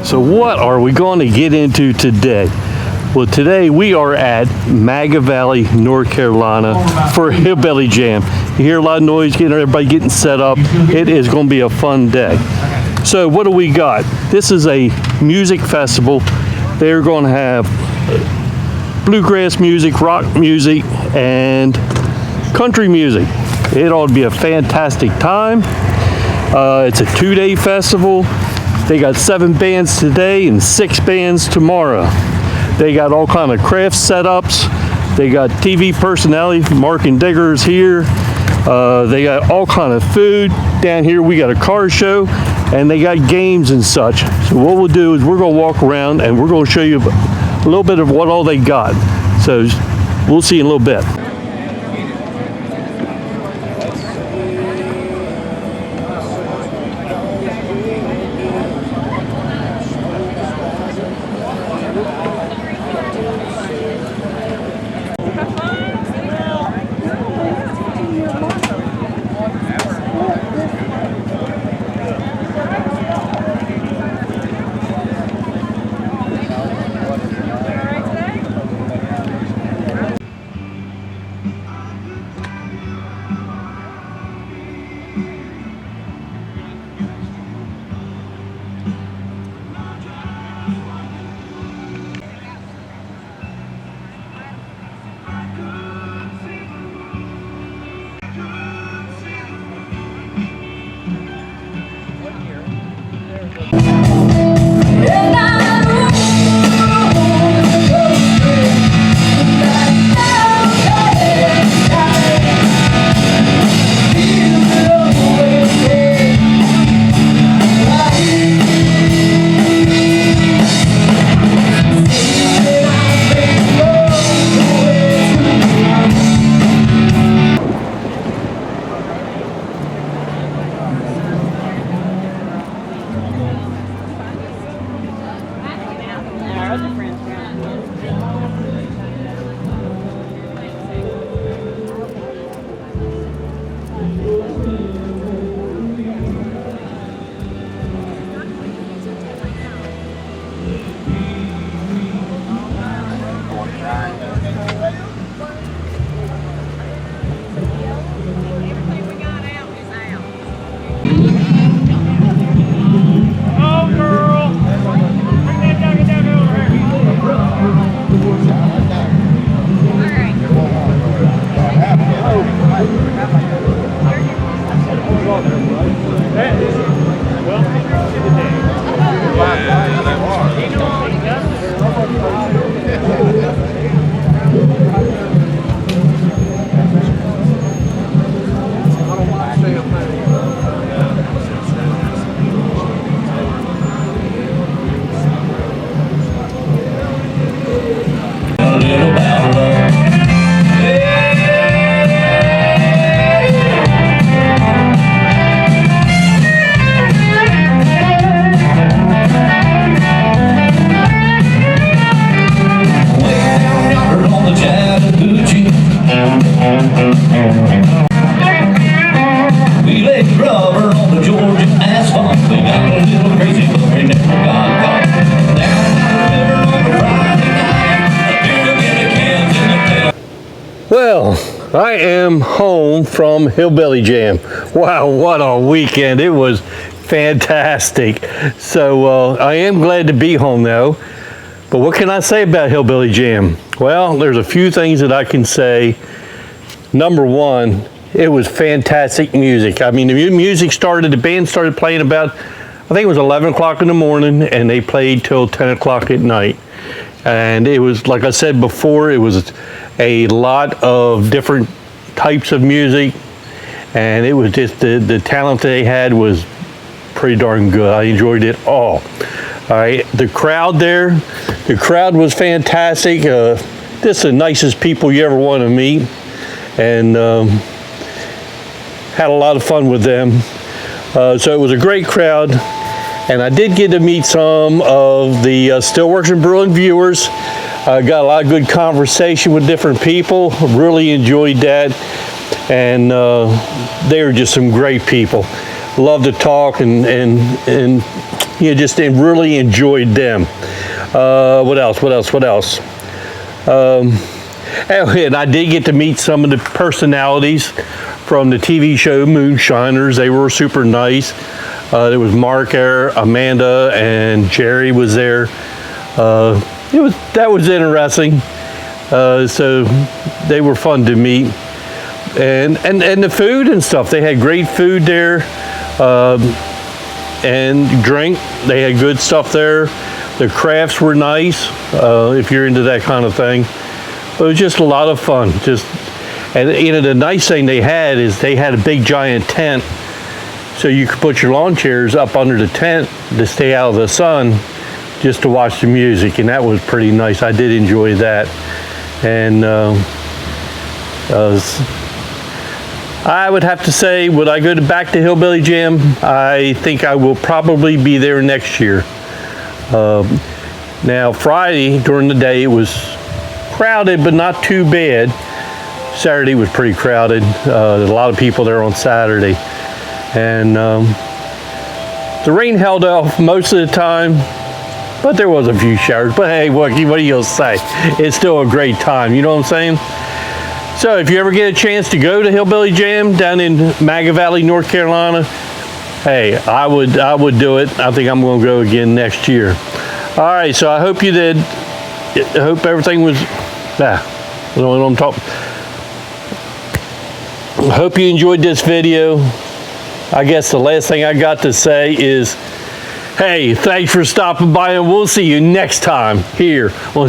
So what are we going to get into today? Well, today we are at Maggie Valley, North Carolina for HillbillyJam. You hear a lot of noise, everybody getting set up. It is going to be a fun day. So what do we got? This is a music festival. They're going to have bluegrass music, rock music, and country music. It ought to be a fantastic time. It's a 2-day festival. They got 7 bands today and 6 bands tomorrow. They got all kind of craft setups. They got TV personality, Mark and Diggers here. They got all kind of food. Down here we got a car show, and they got games and such. So what we'll do is we're going to walk around and we're going to show you a little bit of what all they got. So we'll see you in a little bit. Well, I am home from HillbillyJam. Wow, what a weekend. It was fantastic. So I am glad to be home though. But what can I say about HillbillyJam? Well, there's a few things that I can say. Number one, it was fantastic music. I mean, the band started playing about, I think it was 11 o'clock in the morning, and they played till 10 o'clock at night. And it was, like I said before, it was a lot of different types of music, and it was just the talent they had was pretty darn good. I enjoyed it all. All right, the crowd was fantastic. Just the nicest people you ever want to meet, and had a lot of fun with them. So it was a great crowd, and I did get to meet some of the Stillworks and Brewing viewers. Got a lot of good conversation with different people. Really enjoyed that, and they were just some great people. love to talk and you know, just really enjoyed them. What else? And I did get to meet some of the personalities from the TV show Moonshiners. They were super nice. There was Mark there, Amanda, and Jerry was there. That was interesting. So they were fun to meet, and the food and stuff. They had great food there, and drink. They had good stuff there. The crafts were nice, if you're into that kind of thing. It was just a lot of fun. And you know, the nice thing they had is they had a big giant tent, so you could put your lawn chairs up under the tent to stay out of the sun, just to watch the music, and that was pretty nice. I did enjoy that. And I would have to say, would I go back to Hillbilly Jam? I think I will probably be there next year. Now Friday during the day it was crowded, but not too bad. Saturday was pretty crowded. There's a lot of people there on Saturday, and the rain held off most of the time, but there was a few showers. But hey, what are you gonna say? It's still a great time, you know what I'm saying? So if you ever get a chance to go to Hillbilly Jam down in Maggie Valley, North Carolina, hey, I would do it. I think I'm gonna go again next year. All right, so I hope you did. I hope everything was, I don't know what I'm talking. I hope you enjoyed this video. I guess the last thing I got to say is, hey, thanks for stopping by, and we'll see you next time here on